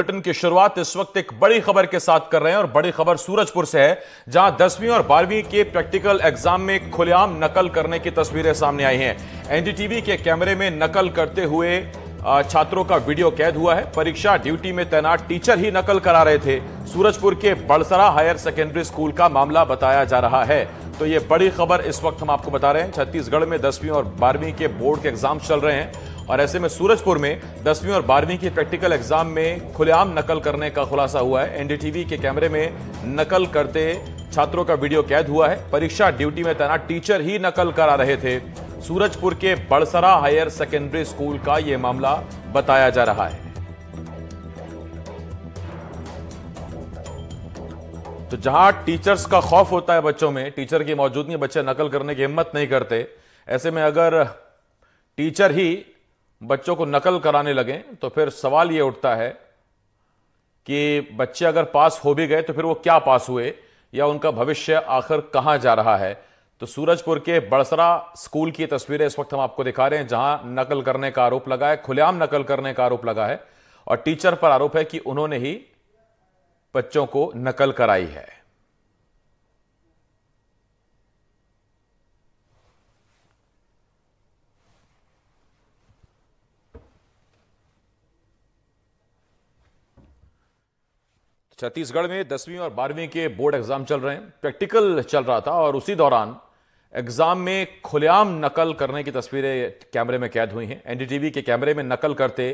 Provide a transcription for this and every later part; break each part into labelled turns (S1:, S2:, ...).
S1: Bulletin की शुरुआत इस वक्त एक बड़ी खबर के साथ कर रहे हैं और बड़ी खबर सूरजपुर से है, जहां 10वीं और 12वीं के प्रैक्टिकल एग्जाम में खुलेआम नकल करने की तस्वीरें सामने आई हैं। एनडीटीवी के कैमरे में नकल करते हुए छात्रों का वीडियो कैद हुआ है। परीक्षा ड्यूटी में तैनात टीचर ही नकल करा रहे थे। सूरजपुर के बड़सरा हायर सेकेंडरी स्कूल का मामला बताया जा रहा है। तो ये बड़ी खबर इस वक्त हम आपको बता रहे हैं। छत्तीसगढ़ में 10वीं और 12वीं के बोर्ड के एग्जाम चल रहे हैं और ऐसे में सूरजपुर में 10वीं और 12वीं की प्रैक्टिकल एग्जाम में खुलेआम नकल करने का खुलासा हुआ है। एनडीटीवी के कैमरे में नकल करते छात्रों का वीडियो कैद हुआ है। परीक्षा ड्यूटी में तैनात टीचर ही नकल करा रहे थे। सूरजपुर के बड़सरा हायर सेकेंडरी स्कूल का यह मामला बताया जा रहा है। तो जहां टीचर्स का खौफ होता है बच्चों में, टीचर की मौजूदगी में बच्चे नकल करने की हिम्मत नहीं करते, ऐसे में अगर टीचर ही बच्चों को नकल कराने लगे तो फिर सवाल यह उठता है कि बच्चे अगर पास हो भी गए तो फिर वो क्या पास हुए या उनका भविष्य आखिर कहां जा रहा है। तो सूरजपुर के बड़सरा स्कूल की तस्वीरें इस वक्त हम आपको दिखा रहे हैं, जहां नकल करने का आरोप लगा है, खुलेआम नकल करने का आरोप लगा है और टीचर पर आरोप है कि उन्होंने ही बच्चों को नकल कराई है। छत्तीसगढ़ में 10वीं और 12वीं के बोर्ड एग्जाम चल रहे हैं। प्रैक्टिकल चल रहा था और उसी दौरान एग्जाम में खुलेआम नकल करने की तस्वीरें कैमरे में कैद हुई हैं। एनडीटीवी के कैमरे में नकल करते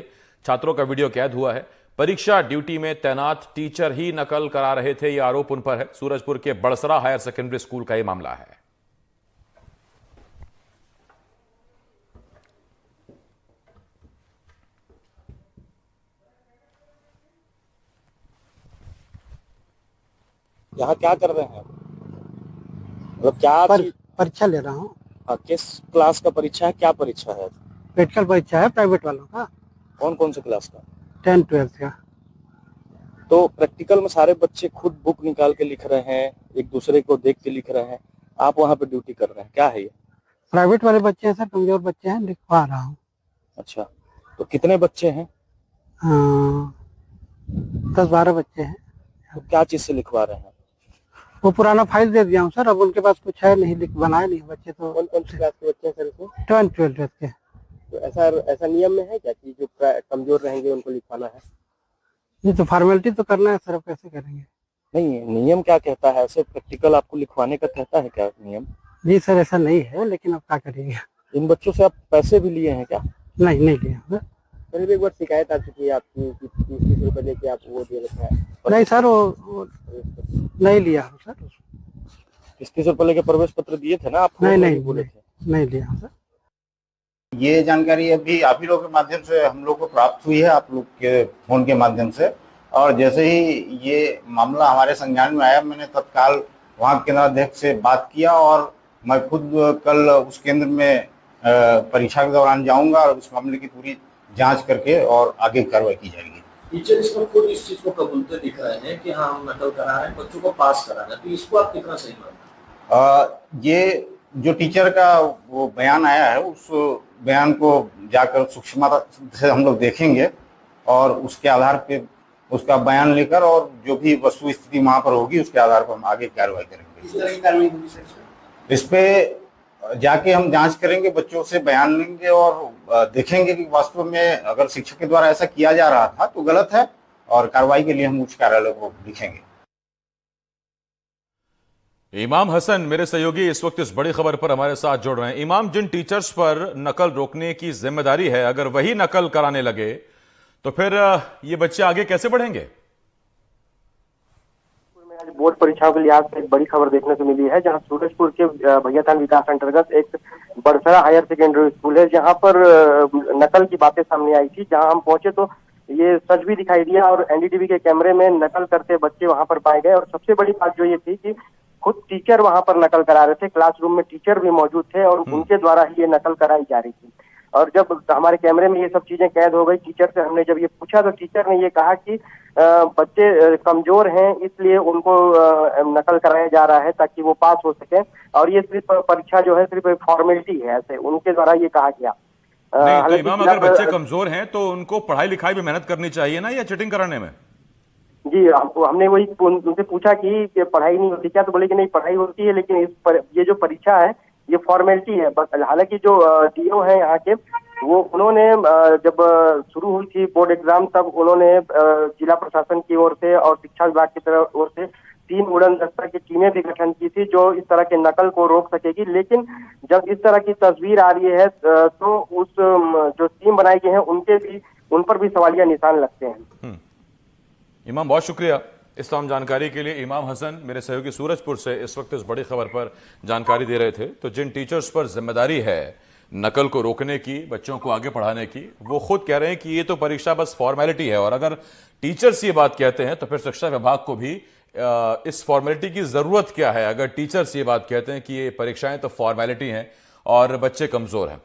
S1: छात्रों का वीडियो कैद हुआ है। परीक्षा ड्यूटी में तैनात टीचर ही नकल करा रहे थे, यह आरोप उन पर है। सूरजपुर के बड़सरा हायर सेकेंडरी स्कूल का यह मामला है।
S2: यहाँ क्या कर रहे हैं? मतलब क्या
S3: परीक्षा ले रहा हूँ।
S2: किस क्लास का परीक्षा है? क्या परीक्षा है?
S3: प्रैक्टिकल परीक्षा है प्राइवेट वालों का।
S2: कौन कौन से क्लास का?
S3: 10-12 का।
S2: तो प्रैक्टिकल में सारे बच्चे खुद बुक निकाल के लिख रहे हैं, एक दूसरे को देख के लिख रहे हैं, आप वहाँ पे ड्यूटी कर रहे हैं, क्या है ये?
S3: प्राइवेट वाले बच्चे हैं सर, कमजोर बच्चे हैं, लिखवा रहा हूँ।
S2: अच्छा, तो कितने बच्चे हैं?
S3: 10-12 बच्चे हैं।
S2: तो क्या चीज से लिखवा रहे हैं?
S3: वो पुराना फाइल दे दिया हूँ सर, अब उनके पास कुछ है नहीं, बनाए नहीं बच्चे। तो
S2: कौन कौन सी क्लास के बच्चे हैं सर इसमें?
S3: 10-12 के।
S2: तो ऐसा नियम में है क्या कि जो कमजोर रहेंगे उनको लिखवाना है?
S3: ये तो फॉर्मेलिटी तो करना है सर, अब कैसे करेंगे?
S2: नहीं, नियम क्या कहता है? ऐसे प्रैक्टिकल आपको लिखवाने का कहता है क्या नियम?
S3: जी सर, ऐसा नहीं है, लेकिन अब क्या करेंगे।
S2: इन बच्चों से आप पैसे भी लिए हैं क्या?
S3: नहीं लिया सर।
S2: पहले एक बार शिकायत आ चुकी है आपकी कि 30 रुपए लेके आप वो दे रखा है।
S3: नहीं सर, वो नहीं लिया हूँ सर।
S2: 30 रुपए लेके प्रवेश पत्र दिए थे ना आप?
S3: नहीं
S2: बोले थे
S3: नहीं लिया हूँ सर।
S4: ये जानकारी अभी आप ही लोग के माध्यम से हम लोग को प्राप्त हुई है, आप लोग के फोन के माध्यम से। और जैसे ही ये मामला हमारे संज्ञान में आया, मैंने तत्काल वहाँ केंद्राध्यक्ष से बात किया और मैं खुद कल उस केंद्र में परीक्षा के दौरान जाऊंगा और उस मामले की पूरी जांच करके और आगे कार्रवाई की जाएगी।
S5: टीचर इसमें खुद इस चीज को कबूलते दिख रहे हैं कि हाँ हम नकल करा रहे हैं, बच्चों को पास करा रहे हैं, तो इसको आप कितना सही मानते हैं?
S4: ये जो टीचर का वो बयान आया है, उस बयान को जाकर सूक्ष्मता से हम लोग देखेंगे और उसके आधार पे उसका बयान लेकर और जो भी वस्तु स्थिति वहां पर होगी उसके आधार पर हम आगे कार्रवाई करेंगे।
S5: इस तरह की कार्रवाई होगी सर?
S4: इस पे जाके हम जांच करेंगे, बच्चों से बयान लेंगे और देखेंगे कि वास्तव में अगर शिक्षक के द्वारा ऐसा किया जा रहा था तो गलत है और कार्रवाई के लिए हम उच्च कार्यालय को लिखेंगे।
S1: इमाम हसन मेरे सहयोगी इस वक्त इस बड़ी खबर पर हमारे साथ जुड़ रहे हैं। इमाम, जिन टीचर्स पर नकल रोकने की जिम्मेदारी है, अगर वही नकल कराने लगे तो फिर ये बच्चे आगे कैसे बढ़ेंगे?
S6: आज बोर्ड परीक्षाओं के लिहाज से एक बड़ी खबर देखने को मिली है, जहां सूरजपुर के भैयाथान विकास अंतर्गत एक बड़सरा हायर सेकेंडरी स्कूल है, जहां पर नकल की बातें सामने आई थी। जहां हम पहुंचे तो ये सच भी दिखाई दिया और एनडीटीवी के कैमरे में नकल करते बच्चे वहां पर पाए गए। और सबसे बड़ी बात जो ये थी कि खुद टीचर वहां पर नकल करा रहे थे, क्लासरूम में टीचर भी मौजूद थे और उनके द्वारा ही ये नकल कराई जा रही थी। और जब हमारे कैमरे में ये सब चीजें कैद हो गई, टीचर से हमने जब ये पूछा तो टीचर ने ये कहा कि बच्चे कमजोर हैं, इसलिए उनको नकल कराया जा रहा है ताकि वो पास हो सके और ये सिर्फ परीक्षा जो है सिर्फ फॉर्मेलिटी है, ऐसे उनके द्वारा ये कहा गया।
S1: नहीं तो
S6: हालांकि
S1: इमाम, अगर बच्चे कमजोर हैं तो उनको पढ़ाई लिखाई में मेहनत करनी चाहिए ना, या चीटिंग कराने में?
S6: जी, हमने वही उनसे पूछा कि पढ़ाई नहीं होती क्या, तो बोले कि नहीं पढ़ाई होती है, लेकिन ये जो परीक्षा है ये फॉर्मेलिटी है बस। हालांकि जो डीओ है यहाँ के, वो उन्होंने जब शुरू हुई थी बोर्ड एग्जाम, तब उन्होंने जिला प्रशासन की ओर से और शिक्षा विभाग की तरफ ओर से 3 उड़न दस्ता की टीमें भी गठन की थी जो इस तरह के नकल को रोक सकेगी। लेकिन जब इस तरह की तस्वीर आ रही है तो उस जो टीम बनाई गई है उन पर भी सवालिया निशान लगते हैं।
S1: इमाम, बहुत शुक्रिया इस तमाम जानकारी के लिए। इमाम हसन मेरे सहयोगी सूरजपुर से इस वक्त इस बड़ी खबर पर जानकारी दे रहे थे। तो जिन टीचर्स पर जिम्मेदारी है नकल को रोकने की, बच्चों को आगे पढ़ाने की, वो खुद कह रहे हैं कि ये तो परीक्षा बस फॉर्मेलिटी है, और अगर टीचर्स ये बात कहते हैं तो फिर शिक्षा विभाग को भी इस फॉर्मेलिटी की जरूरत क्या है, अगर टीचर्स ये बात कहते हैं कि ये परीक्षाएं तो फॉर्मेलिटी हैं और बच्चे कमजोर हैं।